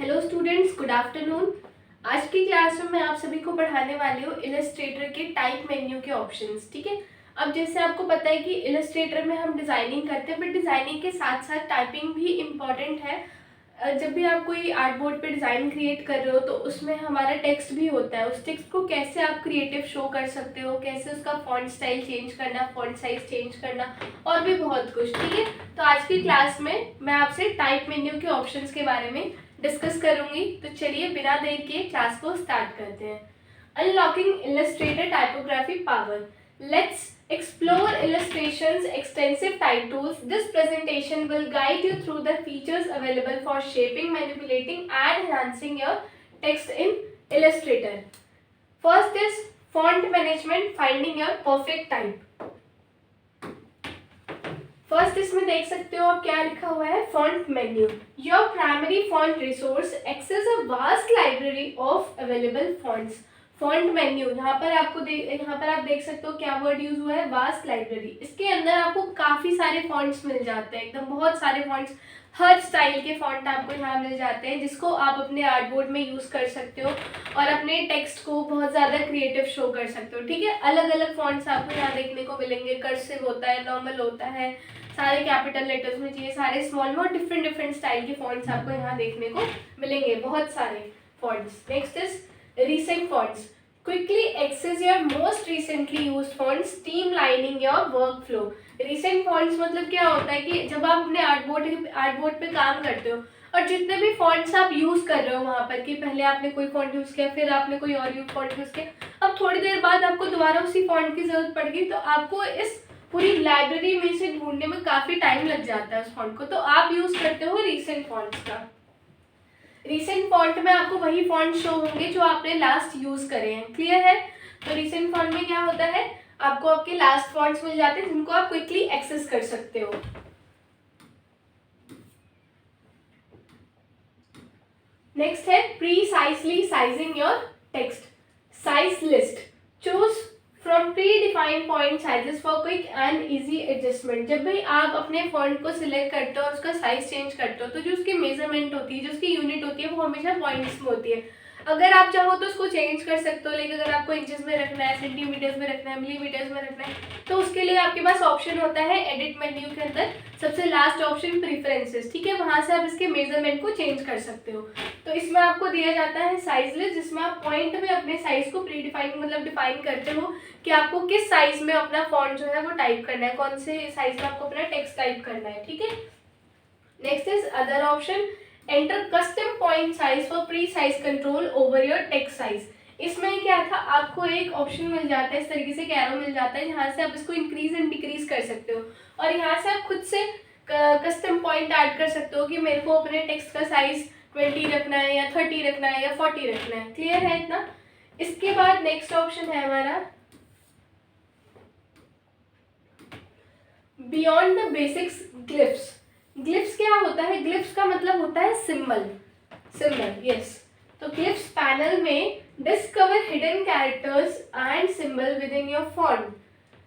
Hello students, good afternoon. आज की class में मैं आप सभी को पढ़ाने वाली हूँ इलस्ट्रेटर के टाइप मेन्यू के ऑप्शंस। ठीक है। अब जैसे आपको पता है कि इलस्ट्रेटर में हम डिज़ाइनिंग करते हैं, बट डिज़ाइनिंग के साथ साथ टाइपिंग भी इम्पॉर्टेंट है। जब भी आप कोई आर्टबोर्ड पे डिज़ाइन क्रिएट कर रहे हो तो उसमें हमारा टेक्स्ट भी होता है। उस टेक्स्ट को कैसे आप क्रिएटिव शो कर सकते हो, कैसे उसका फॉन्ट स्टाइल चेंज करना, फॉन्ट साइज चेंज करना और भी बहुत कुछ। ठीक है। तो आज की क्लास में मैं आपसे टाइप मेन्यू के ऑप्शंस के बारे में डिस्कस करूंगी। तो चलिए बिना देर के क्लास को स्टार्ट करते हैं। Unlocking Illustrator typography power. Let's explore illustration's extensive type tools. This presentation will guide you through the features available for shaping, manipulating and enhancing your text in Illustrator. First is font management, finding your perfect type. First इसमें देख सकते हो आप क्या लिखा हुआ है, font menu. Your primary font resource access a vast library of available fonts. Font menu यहाँ पर आप देख सकते हो क्या वर्ड यूज हुआ है, वास्ट लाइब्रेरी। इसके अंदर आपको काफी सारे फॉन्ट्स मिल जाते हैं, एकदम बहुत सारे फॉन्ट्स, हर स्टाइल के फॉन्ट आपको यहाँ मिल जाते हैं, जिसको आप अपने आर्टबोर्ड में यूज कर सकते हो और अपने टेक्स्ट को बहुत ज्यादा क्रिएटिव शो कर सकते हो। ठीक है। अलग अलग फॉन्ट्स आपको यहाँ देखने को मिलेंगे। कर्सिव होता है, नॉर्मल होता है, सारे कैपिटल लेटर्स में चाहिए, सारे स्मॉल में, और डिफरेंट डिफरेंट स्टाइल के फॉन्ट्स आपको यहाँ देखने को मिलेंगे, बहुत सारे fonts. Next is recent fonts. Quickly access your most recently used fonts, streamlining your workflow. Recent fonts मतलब क्या होता है कि जब आप अपने आर्टबोर्ड पे काम करते हो और जितने भी फॉन्ट्स आप यूज कर रहे हो वहां पर, कि पहले आपने कोई फॉन्ट यूज किया, फिर आपने कोई और फॉन्ट यूज किया, अब थोड़ी देर बाद आपको दोबारा उसी फॉन्ट की जरूरत पड़ गई, तो आपको इस पूरी लाइब्रेरी में से ढूंढने में काफी टाइम लग जाता है उस फॉन्ट को। तो आप यूज करते हो रीसेंट फॉन्ट्स का। रीसेंट फॉन्ट में आपको वही फॉन्ट शो होंगे जो आपने लास्ट यूज करे हैं। क्लियर है। तो रीसेंट फॉन्ट में क्या होता है, आपको आपके लास्ट फॉन्ट्स मिल जाते हैं जिनको आप क्विकली एक्सेस कर सकते हो। नेक्स्ट है precisely sizing your text. Size list. Choose from pre defined point sizes for quick and easy adjustment. जब भी आप अपने फॉन्ट को सिलेक्ट करते हो और उसका साइज चेंज करते हो तो जो उसकी मेजरमेंट होती है, जो उसकी यूनिट होती है, वो हमेशा पॉइंट्स में होती है। अगर आप चाहो तो उसको चेंज कर सकते हो, लेकिन अगर आपको इंचेस में रखना है, सेंटीमीटर्स में रखना है, मिलीमीटर्स में रखना है, तो उसके लिए आपके पास ऑप्शन होता है एडिट मेन्यू के अंदर सबसे लास्ट ऑप्शन प्रीफरेंसेस। ठीक है। वहां से आप इसके मेजरमेंट को चेंज कर सकते हो। तो इसमें आपको दिया जाता है साइज लिस्ट, जिसमें आप पॉइंट में अपने साइज को प्री डिफाइन मतलब डिफाइन करते हो कि आपको किस साइज में अपना फॉन्ट जो है वो टाइप करना है, कौन से साइज में आपको अपना टेक्स्ट टाइप करना है। ठीक है। Next is other option. Enter custom point size for pre size control over your text size. इसमें क्या था, आपको एक ऑप्शन मिल जाता है, इस तरीके से कैरो मिल जाता है, जहां से आप इसको इंक्रीज एंड डिक्रीज कर सकते हो और यहाँ से आप खुद से कस्टम पॉइंट ऐड कर सकते हो कि मेरे को अपने टेक्स्ट का साइज 20 रखना है या 30 रखना है या 40 रखना है। क्लियर है इतना। इसके बाद नेक्स्ट ऑप्शन है हमारा beyond the basics glyphs. Glyphs क्या होता है, ग्लिफ्स का मतलब होता है सिंबल। यस। तो ग्लिफ्स पैनल में discover hidden characters and symbol with in your font.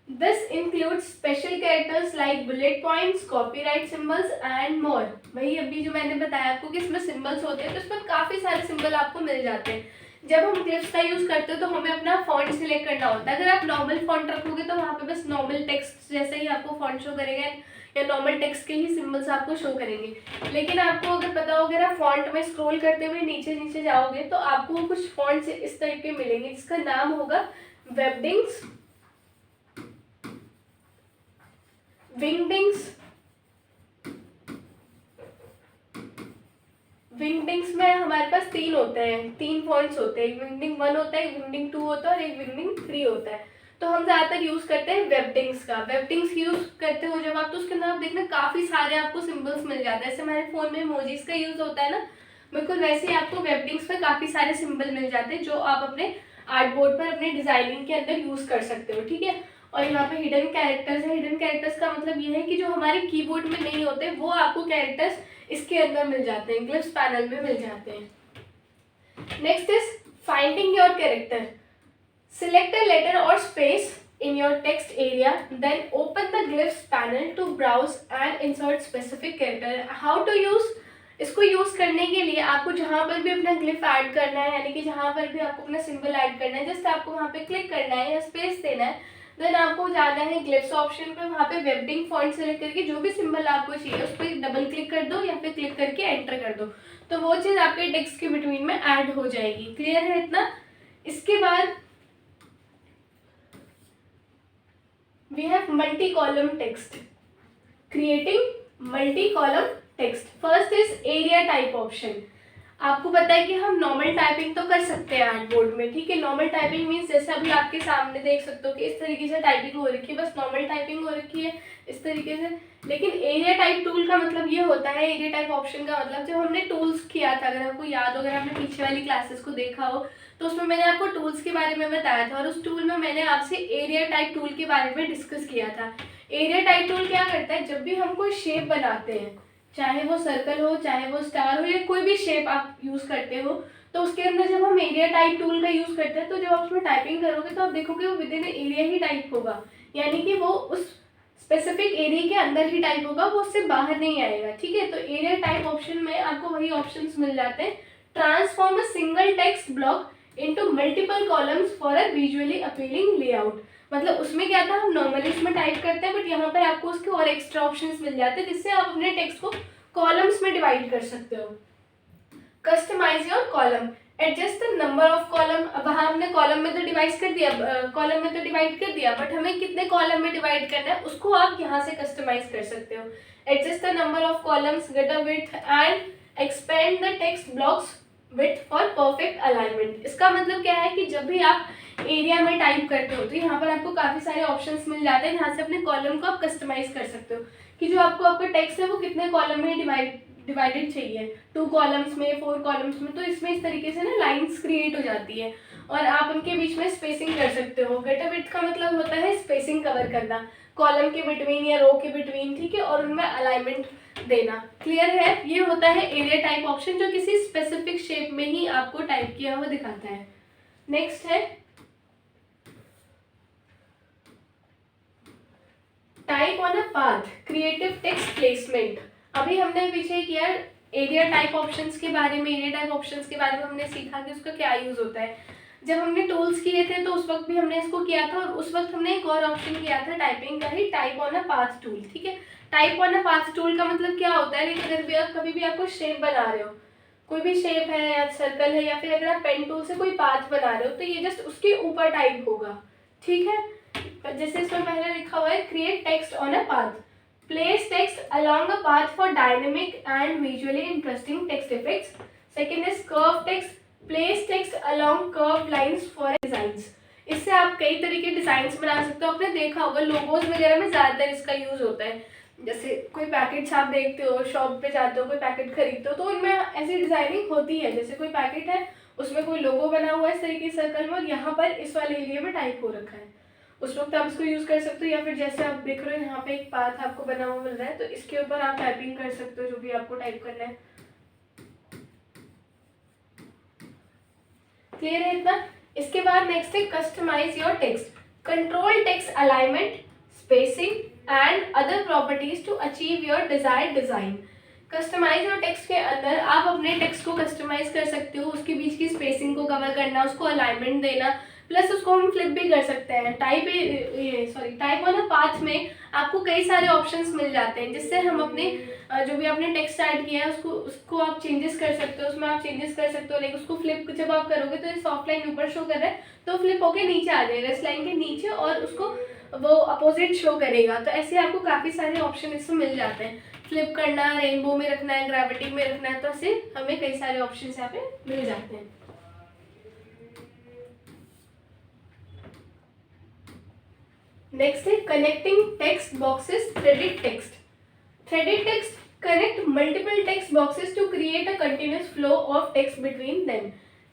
This includes special characters like bullet points, copyright symbols and more. वही अभी जो मैंने बताया आपको कि इसमें सिंबल्स होते हैं, तो इसमें काफी सारे सिंबल आपको मिल जाते हैं। जब हम ग्लिफ्स का यूज करते हो तो हमें अपना फॉन्ट सिलेक्ट करना होता है। अगर आप नॉर्मल फॉन्ट रखोगे तो वहाँ पे बस नॉर्मल टेक्स्ट जैसे ही आपको फॉन्ट शो करेगा या नॉर्मल टेक्स्ट के ही सिंबल्स आपको शो करेंगे। लेकिन आपको अगर पता हो, अगर आप फॉन्ट में स्क्रॉल करते हुए नीचे नीचे जाओगे तो आपको कुछ फॉन्ट्स इस तरह के मिलेंगे, जिसका नाम होगा वेबडिंग्स, विंगडिंग्स। विंगडिंग्स में हमारे पास तीन होते हैं, तीन फॉन्ट्स होते हैं। एक विंगडिंग 1 होता है, एक विंगडिंग 2 होता है और एक विंगडिंग 3 होता है। तो हम ज्यादातर यूज करते हैं वेबडिंग्स का। वेबडिंग्स यूज करते हो जब आप, तो उसके अंदर आप देखना काफी सारे आपको सिंबल्स मिल जाते हैं। जैसे हमारे फोन में इमोजीज का यूज होता है ना, बिल्कुल वैसे ही आपको वेबडिंग्स में काफी सारे सिंबल मिल जाते हैं जो आप अपने आर्टबोर्ड पर अपने डिजाइनिंग के अंदर यूज कर सकते हो। ठीक है। और यहाँ पे हिडन कैरेक्टर्स है। हिडन कैरेक्टर्स का मतलब ये है कि जो हमारे कीबोर्ड में नहीं होते वो आपको कैरेक्टर्स इसके अंदर मिल जाते हैं, ग्लिफ्स पैनल में मिल जाते हैं। Next is finding your character. Select a letter और space in your text area, then open the glyphs panel to browse and insert specific character. How to use, इसको यूज करने के लिए आप आपको जहाँ पर भी अपना ग्लिफ ऐड करना है, यानी कि जहाँ पर भी आपको अपना सिंबल ऐड करना है, जस्ट आपको वहाँ पे क्लिक करना है या स्पेस देना है। देन आपको जाना है ग्लिफ्स ऑप्शन पे, वहाँ पे वेबडिंग फॉन्ट सेलेक्ट करके जो भी सिंबल आपको चाहिए उस पर डबल क्लिक कर दो या फिर क्लिक करके एंटर कर दो, तो वो चीज़ आपके टेक्स्ट के बिटवीन में ऐड हो जाएगी। क्लियर है इतना? इसके बाद we have multi-column text. Creating multi-column text. First is area type option. आपको पता है कि हम नॉर्मल टाइपिंग तो कर सकते हैं आर्टबोर्ड में, ठीक है। नॉर्मल टाइपिंग मीन्स जैसे अभी आपके सामने देख सकते हो कि इस तरीके से टाइपिंग हो रखी है, बस नॉर्मल टाइपिंग हो रखी है इस तरीके से। लेकिन एरिया टाइप टूल का मतलब ये होता है, एरिया टाइप ऑप्शन का मतलब जब हमने टूल्स किया था, अगर आपको याद हो, अगर आपने पीछे वाली क्लासेस को देखा हो तो उसमें मैंने आपको टूल्स के बारे में बताया था और उस टूल में मैंने आपसे एरिया टाइप टूल के बारे में डिस्कस किया था। एरिया टाइप टूल क्या करता है, जब भी हम कोई शेप बनाते हैं, चाहे वो सर्कल हो, चाहे वो स्टार हो, या कोई भी शेप आप यूज़ करते हो, तो उसके अंदर जब हम एरिया टाइप टूल का यूज़ करते हैं तो जब आप उसमें टाइपिंग करोगे तो आप देखोगे वो with in area he type होगा, यानी कि वो उस स्पेसिफिक एरिया के अंदर ही टाइप होगा, वो उससे बाहर नहीं आएगा, ठीक है। तो एरिया टाइप ऑप्शन में आपको वही ऑप्शंस मिल जाते हैं। Transform a single text block into multiple columns for a visually appealing layout. मतलब उसमें क्या था, हम नॉर्मली उसमें टाइप करते हैं, बट यहाँ पर आपको उसके और एक्स्ट्रा ऑप्शंस मिल जाते हैं जिससे आप अपने टेक्स्ट को कॉलम्स में डिवाइड कर सकते हो। Customise your column, adjust the number of column. अब वहाँ हमने कॉलम में तो डिवाइड कर दिया, कॉलम में तो डिवाइड कर दिया, बट हमें कितने कॉलम में डिवाइड करना है उसको आप यहाँ से कस्टमाइज कर सकते हो। Adjust the number of columns, get a width and expand the text blocks width for perfect alignment. इसका मतलब क्या है कि जब भी आप एरिया में टाइप करते हो तो यहाँ पर आपको काफ़ी सारे ऑप्शंस मिल जाते हैं जहाँ से अपने कॉलम को आप कस्टमाइज कर सकते हो कि जो आपको आपका टेक्स्ट है वो कितने कॉलम में डिवाइडेड चाहिए, 2 कॉलम्स में, 4 कॉलम्स में। तो इसमें इस तरीके से ना लाइंस क्रिएट हो जाती है और आप उनके बीच में स्पेसिंग कर सकते हो। गेट अ विड्थ का मतलब होता है स्पेसिंग कवर करना, कॉलम के बिटवीन या रो के बिटवीन, ठीक है, और उनमें अलाइनमेंट देना। क्लियर है? ये होता है एरिया टाइप ऑप्शन जो किसी स्पेसिफिक शेप में ही आपको टाइप किया हुआ दिखाता है। नेक्स्ट है type on a path, creative text placement. अभी हमने पीछे किया एरिया टाइप ऑप्शंस के बारे में, एरिया टाइप ऑप्शंस के बारे में हमने सीखा कि उसका क्या यूज होता है। जब हमने टूल्स किए थे तो उस वक्त भी हमने इसको किया था और उस वक्त हमने एक और ऑप्शन किया था टाइपिंग का ही, type on a path tool, ठीक है। Type on a path tool का मतलब क्या होता है, अगर भी आप कभी भी आपको शेप बना रहे हो, कोई भी शेप है या सर्कल है या फिर अगर आप पेन टूल से कोई पाथ बना रहे हो तो ये जस्ट उसके ऊपर टाइप होगा, ठीक है। जैसे इसमें पहले लिखा हुआ है create text on a path, place text along a path for dynamic and visually interesting text effects. Second is curve text, place text along curved lines for designs. इससे आप कई तरह के डिजाइन बना सकते हो। आपने देखा होगा लोगोज वगैरह में ज़्यादातर इसका यूज होता है। जैसे कोई पैकेट आप देखते हो, शॉप पे जाते हो, कोई पैकेट खरीदते हो तो उनमें ऐसी डिजाइनिंग होती है, जैसे कोई पैकेट है उसमें कोई लोगो बना हुआ है इस तरीके सर्कल में और यहाँ पर इस वाले एरिया में टाइप हो रखा है, उस वक्त आप इसको यूज़ कर सकते हो। या फिर जैसे आप देख रहे हो यहाँ पे एक पाथ आपको बना हुआ मिल रहा है तो इसके ऊपर आप टाइपिंग कर सकते हो जो भी आपको टाइप करना है। क्लियर है इतना? इसके बाद नेक्स्ट है customise your text, control text alignment, spacing and other properties to achieve your desired design. Customise your text के अंदर आप अपने टेक्स्ट को कस्टमाइज कर सकते हो, उसके बीच की स्पेसिंग को कवर करना, उसको अलाइनमेंट देना, प्लस उसको हम फ्लिप भी कर सकते हैं। टाइप ऑन अ पाथ में आपको कई सारे ऑप्शंस मिल जाते हैं जिससे हम अपने जो भी आपने टेक्स्ट ऐड किया है उसको आप चेंजेस कर सकते हो, उसमें आप चेंजेस कर सकते हो। लाइक उसको फ्लिप जब आप करोगे तो इस ऑफ लाइन ऊपर शो कर रहा है तो फ्लिप होके नीचे आ जाएगा इस लाइन के नीचे और उसको वो अपोजिट शो करेगा। तो ऐसे आपको काफ़ी सारे ऑप्शन इसमें मिल जाते हैं, फ्लिप करना, रेनबो में रखना है, ग्रेविटी में रखना है, तो ऐसे हमें कई सारे ऑप्शन यहाँ पे मिल जाते हैं। नेक्स्ट है connecting text boxes, threaded text. Threaded text connect multiple text boxes to create a continuous flow of text between them.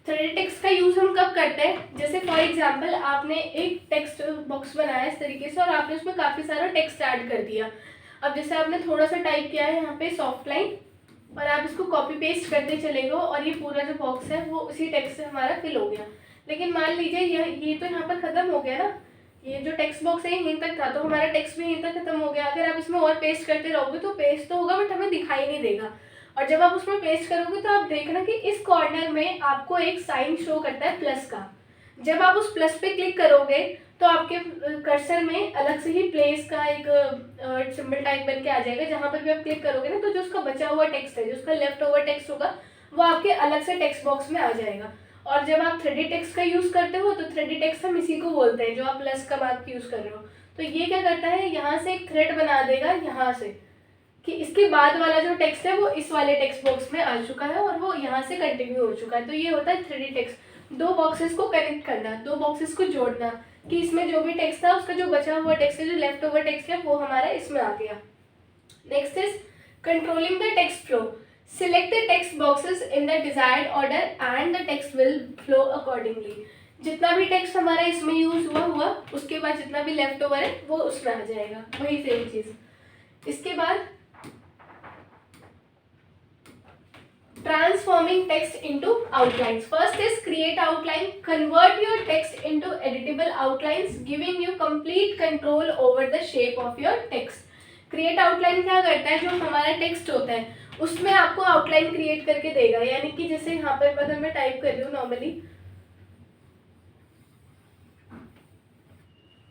Threaded text का यूज हम कब करते हैं, जैसे फॉर एग्जांपल आपने एक टेक्स्ट बॉक्स बनाया इस तरीके से और आपने उसमें काफी सारा टेक्स्ट ऐड कर दिया। अब जैसे आपने थोड़ा सा टाइप किया है यहाँ पे सॉफ्ट लाइन और आप इसको कॉपी पेस्ट करते चले गए और ये पूरा जो बॉक्स है वो उसी टेक्स्ट से हमारा फिल हो गया। लेकिन मान लीजिए ये तो यहाँ पर खत्म हो गया ना, ये जो टेक्स्ट बॉक्स है यहीं तक था तो हमारा टेक्स्ट भी यहीं तक खत्म हो गया। अगर आप इसमें और पेस्ट करते रहोगे तो पेस्ट तो होगा बट हमें दिखाई नहीं देगा। और जब आप उसमें पेस्ट करोगे तो आप देखना कि इस कॉर्नर में आपको एक साइन शो करता है प्लस का। जब आप उस प्लस पे क्लिक करोगे तो आपके कर्सर में अलग से ही प्लेस का एक सिंबल टाइप बन के आ जाएगा। जहाँ पर भी आप क्लिक करोगे ना तो जो उसका बचा हुआ टेक्स्ट है, जो उसका लेफ्ट ओवर टेक्स्ट होगा, वो आपके अलग से टेक्स्ट बॉक्स में आ जाएगा। और जब आप 3D टेक्स्ट का यूज़ करते हो तो 3D टेक्स्ट हम इसी को बोलते हैं, जो आप प्लस का मार्क यूज़ कर रहे हो। तो ये क्या करता है, यहाँ से एक थ्रेड बना देगा यहाँ से, कि इसके बाद वाला जो टेक्स्ट है वो इस वाले टेक्स्ट बॉक्स में आ चुका है और वो यहाँ से कंटिन्यू हो चुका है। तो ये होता है 3D टेक्स्ट। दो बॉक्सेस को कनेक्ट करना, दो बॉक्सेस को जोड़ना, कि इसमें जो भी टेक्स्ट था उसका जो बचा हुआ टेक्स्ट है, जो लेफ्ट ओवर टेक्स्ट है, वो हमारा इसमें आ गया। Next is controlling the text flow. Select the text boxes in the desired order and the text will flow accordingly. जितना भी टेक्स्ट हमारा इसमें यूज हुआ उसके बाद जितना भी लेफ्ट ओवर है वो उसमें आ जाएगा, वही सेम चीज। इसके बाद transforming text into outlines. First is create outline. Convert your text into editable outlines giving you complete control over the shape of your text. Create outline क्या करता है, जो हमारा टेक्स्ट होता है उसमें आपको आउटलाइन क्रिएट करके देगा। यानी कि जैसे यहाँ पर अगर मैं टाइप कर रही हूँ नॉर्मली,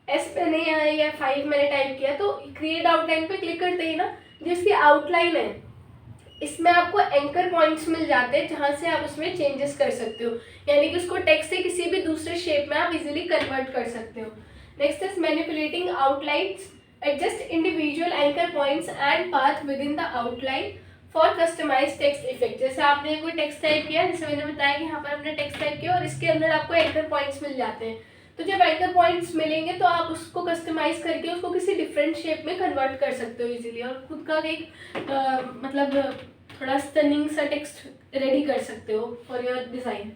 एस पे नहीं आया या 5 मैंने टाइप किया, तो क्रिएट आउटलाइन पे क्लिक करते ही ना जिसकी आउटलाइन है इसमें आपको एंकर पॉइंट्स मिल जाते हैं जहाँ से आप उसमें चेंजेस कर सकते हो। यानी कि उसको टेक्स्ट से किसी भी दूसरे शेप में आप इजीली कन्वर्ट कर सकते हो। Next is manipulating outlines. Adjust individual anchor points and path within the outline for customize text effect. जैसे आपने कोई टेक्स्ट टाइप किया, जैसे मैंने बताया कि यहाँ पर हमने टेक्स्ट टाइप किया और इसके अंदर आपको एंकर पॉइंट्स मिल जाते हैं। तो जब एंकर पॉइंट्स मिलेंगे तो आप उसको कस्टमाइज करके उसको किसी डिफरेंट शेप में कन्वर्ट कर सकते हो इजीली, और खुद का एक मतलब थोड़ा स्टनिंग सा टेक्स्ट रेडी कर सकते हो for your design.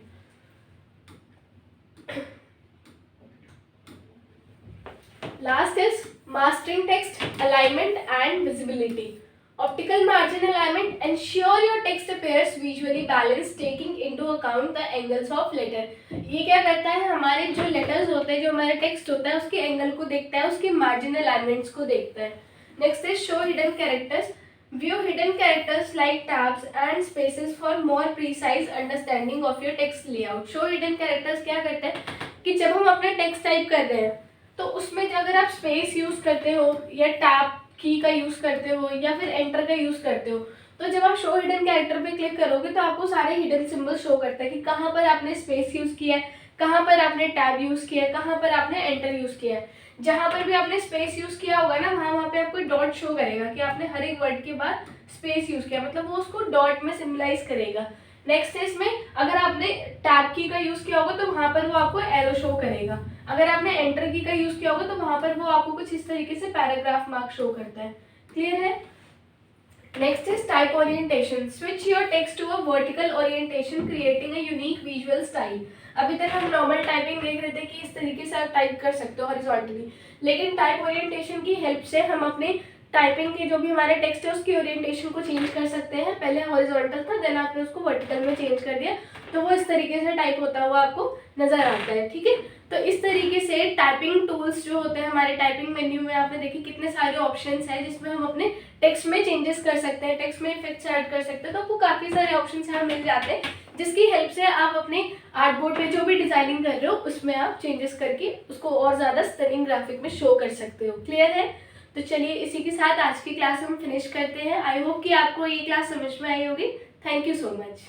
Last is mastering text alignment and visibility. Optical margin alignment ensure your text appears visually balanced taking into account the angles of letter। ये क्या करता है, हमारे जो लेटर्स होते हैं, जो हमारा टेक्स्ट होता है उसके एंगल को देखता है, उसके मार्जिन अलाइनमेंट्स को देखता है। Next is show hidden characters. View hidden characters like tabs and spaces for more precise understanding of your text layout. Show hidden characters क्या करते हैं कि जब हम अपना टेक्स्ट टाइप कर रहे हैं तो उसमें अगर आप स्पेस यूज करते हो या टैब की का यूज करते हो या फिर एंटर का यूज करते हो, तो जब आप शो हिडन कैरेक्टर पे क्लिक करोगे तो आपको सारे हिडन सिंबल शो करता है कि कहाँ पर आपने स्पेस यूज किया है, कहाँ पर आपने टैब यूज किया है, कहाँ पर आपने एंटर यूज किया है। जहाँ पर भी आपने स्पेस यूज किया होगा ना, वहाँ पे आपको डॉट शो करेगा कि आपने हर एक वर्ड के बाद स्पेस यूज किया, मतलब वो उसको डॉट में सिम्बलाइज करेगा। नेक्स्ट है इसमें अगर आपने टैब की का यूज किया होगा तो वहाँ पर वो आपको एरो शो करेगा। अगर आपने एंटर की का यूज किया होगा तो वहाँ पर वो आपको कुछ इस तरीके से पैराग्राफ मार्क शो करता है। क्लियर है? Next is type orientation. Switch your text to a vertical orientation creating a unique visual style. अभी तक हम नॉर्मल टाइपिंग देख रहे थे कि इस तरीके से आप टाइप कर सकते हो हॉरिजॉन्टली, लेकिन टाइप ओरिएंटेशन की हेल्प से हम अपने टाइपिंग के जो भी हमारे टेक्स्ट है उसकी ओरिएंटेशन को चेंज कर सकते हैं। पहले हॉरिजॉन्टल था, देन आपने उसको वर्टिकल में चेंज कर दिया, तो वो इस तरीके से टाइप होता हुआ आपको नजर आता है। ठीक है, तो इस तरीके से टाइपिंग टूल्स जो होते हैं हमारे टाइपिंग मेन्यू में, आपने देखिए कितने सारे ऑप्शंस हैं जिसमें हम अपने टेक्स्ट में चेंजेस कर सकते हैं, टेक्स्ट में इफेक्ट्स ऐड कर सकते हैं। तो आपको काफ़ी सारे ऑप्शंस यहाँ मिल जाते हैं जिसकी हेल्प से आप अपने आर्टबोर्ड पे जो भी डिजाइनिंग कर रहे हो उसमें आप चेंजेस करके उसको और ज़्यादा स्टनिंग ग्राफिक में शो कर सकते हो। क्लियर है? तो चलिए इसी के साथ आज की क्लास हम फिनिश करते हैं। आई होप कि आपको ये क्लास समझ में आई होगी। Thank you so much.